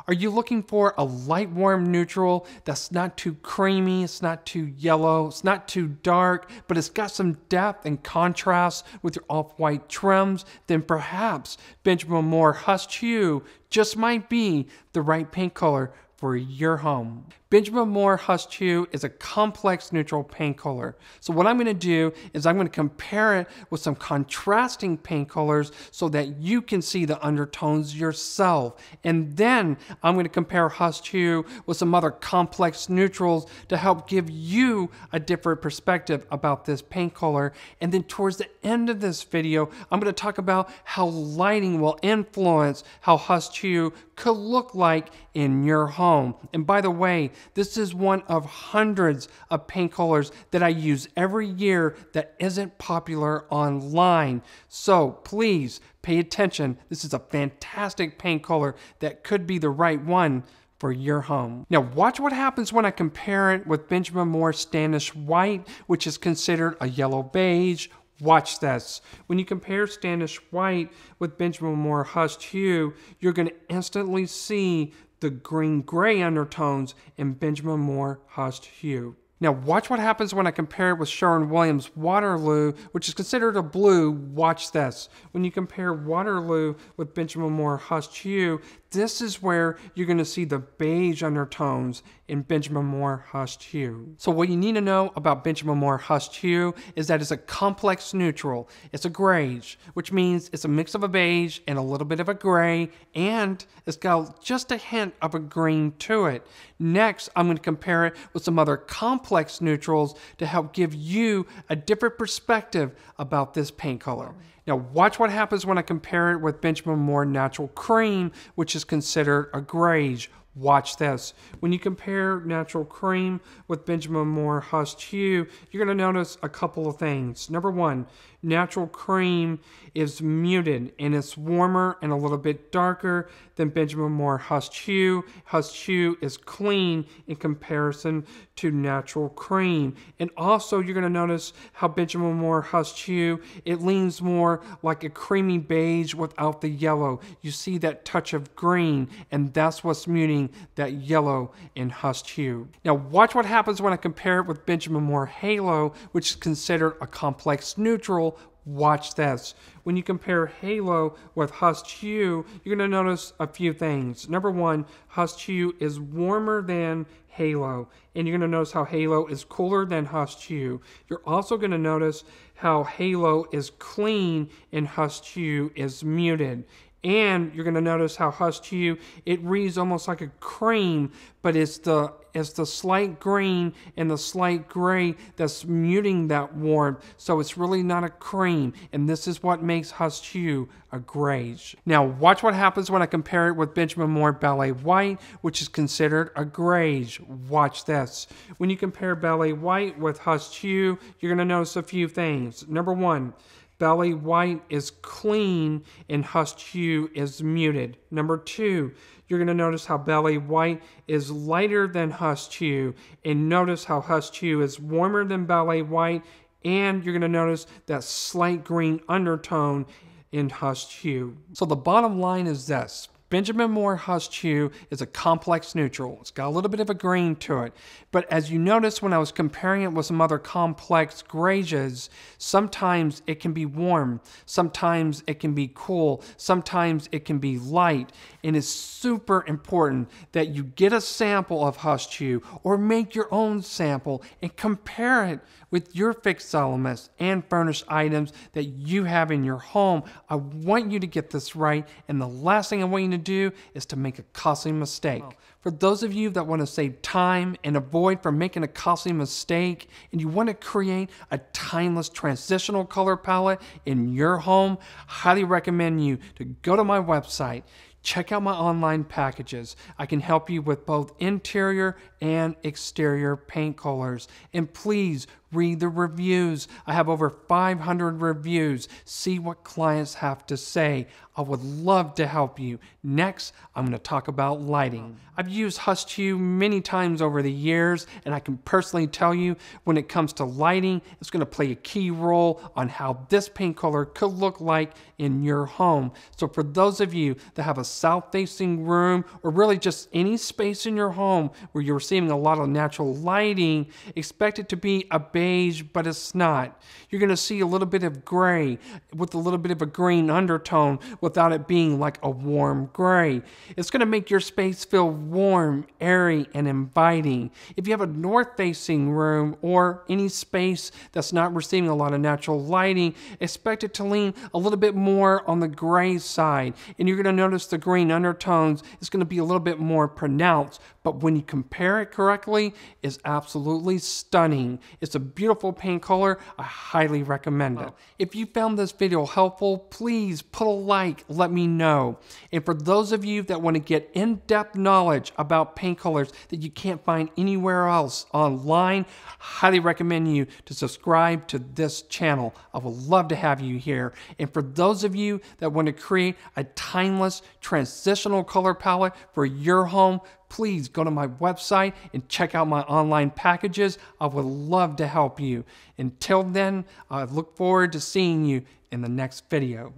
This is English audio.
Are you looking for a light warm neutral that's not too creamy, it's not too yellow, it's not too dark, but it's got some depth and contrast with your off-white trims? Then perhaps Benjamin Moore Hushed Hue just might be the right paint color for your home. Benjamin Moore Hushed Hue is a complex neutral paint color. So what I'm going to do is I'm going to compare it with some contrasting paint colors so that you can see the undertones yourself. And then I'm going to compare Hushed Hue with some other complex neutrals to help give you a different perspective about this paint color. And then towards the end of this video, I'm going to talk about how lighting will influence how Hushed Hue could look like in your home. And by the way, this is one of hundreds of paint colors that I use every year that isn't popular online. So please pay attention. This is a fantastic paint color that could be the right one for your home. Now watch what happens when I compare it with Benjamin Moore Standish White, which is considered a yellow beige. Watch this. When you compare Standish White with Benjamin Moore Hushed Hue, you're going to instantly see the green-gray undertones in Benjamin Moore Hushed Hue. Now watch what happens when I compare it with Sherwin-Williams Waterloo, which is considered a blue. Watch this. When you compare Waterloo with Benjamin Moore Hushed Hue, this is where you're going to see the beige undertones in Benjamin Moore Hushed Hue. So what you need to know about Benjamin Moore Hushed Hue is that it's a complex neutral. It's a grayish, which means it's a mix of a beige and a little bit of a gray, and it's got just a hint of a green to it. Next, I'm going to compare it with some other complex neutrals to help give you a different perspective about this paint color. Now watch what happens when I compare it with Benjamin Moore Natural Cream, which is considered a grayish. Watch this. When you compare Natural Cream with Benjamin Moore Hushed Hue, you're going to notice a couple of things. Number one, Natural Cream is muted and it's warmer and a little bit darker than Benjamin Moore Hushed Hue. Hushed Hue is clean in comparison to Natural Cream. And also you're going to notice how Benjamin Moore Hushed Hue, it leans more like a creamy beige without the yellow. You see that touch of green, and that's what's muting that yellow in Hushed Hue. Now watch what happens when I compare it with Benjamin Moore Halo, which is considered a complex neutral. Watch this. When you compare Halo with Hushed Hue, you're going to notice a few things. Number one, Hushed Hue is warmer than Halo, and you're going to notice how Halo is cooler than Hushed Hue. You're also going to notice how Halo is clean and Hushed Hue is muted. And you're going to notice how Hushed Hue, it reads almost like a cream, but it's the slight green and the slight gray that's muting that warmth. So it's really not a cream. And this is what makes Hushed Hue a grayish. Now watch what happens when I compare it with Benjamin Moore Ballet White, which is considered a grayish. Watch this. When you compare Ballet White with Hushed Hue, you're going to notice a few things. Number one, Ballet White is clean and Hushed Hue is muted. Number two, you're going to notice how Ballet White is lighter than Hushed Hue, and notice how Hushed Hue is warmer than Ballet White, and you're going to notice that slight green undertone in Hushed Hue. So the bottom line is this. Benjamin Moore Hushed Hue is a complex neutral. It's got a little bit of a green to it. But as you notice when I was comparing it with some other complex grays, sometimes it can be warm, sometimes it can be cool, sometimes it can be light. And it's super important that you get a sample of Hushed Hue or make your own sample and compare it with your fixed elements and furnished items that you have in your home. I want you to get this right, and the last thing I want you to do is to make a costly mistake. For those of you that want to save time and avoid from making a costly mistake, and you want to create a timeless transitional color palette in your home, highly recommend you to go to my website. Check out my online packages. I can help you with both interior and exterior paint colors. And please read the reviews. I have over 500 reviews. See what clients have to say. I would love to help you. Next, I'm going to talk about lighting. I've used Hushed Hue many times over the years, and I can personally tell you when it comes to lighting, it's going to play a key role on how this paint color could look like in your home. So for those of you that have a south-facing room, or really just any space in your home where you're receiving a lot of natural lighting, expect it to be a beige, but it's not. You're going to see a little bit of gray with a little bit of a green undertone without it being like a warm gray. It's going to make your space feel warm, airy, and inviting. If you have a north-facing room or any space that's not receiving a lot of natural lighting, expect it to lean a little bit more on the gray side. And you're going to notice the green undertones is going to be a little bit more pronounced. But when you compare it correctly, it's absolutely stunning. It's a beautiful paint color. I highly recommend it. If you found this video helpful, please put a like, let me know. And for those of you that want to get in-depth knowledge about paint colors that you can't find anywhere else online, highly recommend you to subscribe to this channel. I would love to have you here. And for those of you that want to create a timeless transitional color palette for your home, please go to my website and check out my online packages. I would love to help you. Until then, I look forward to seeing you in the next video.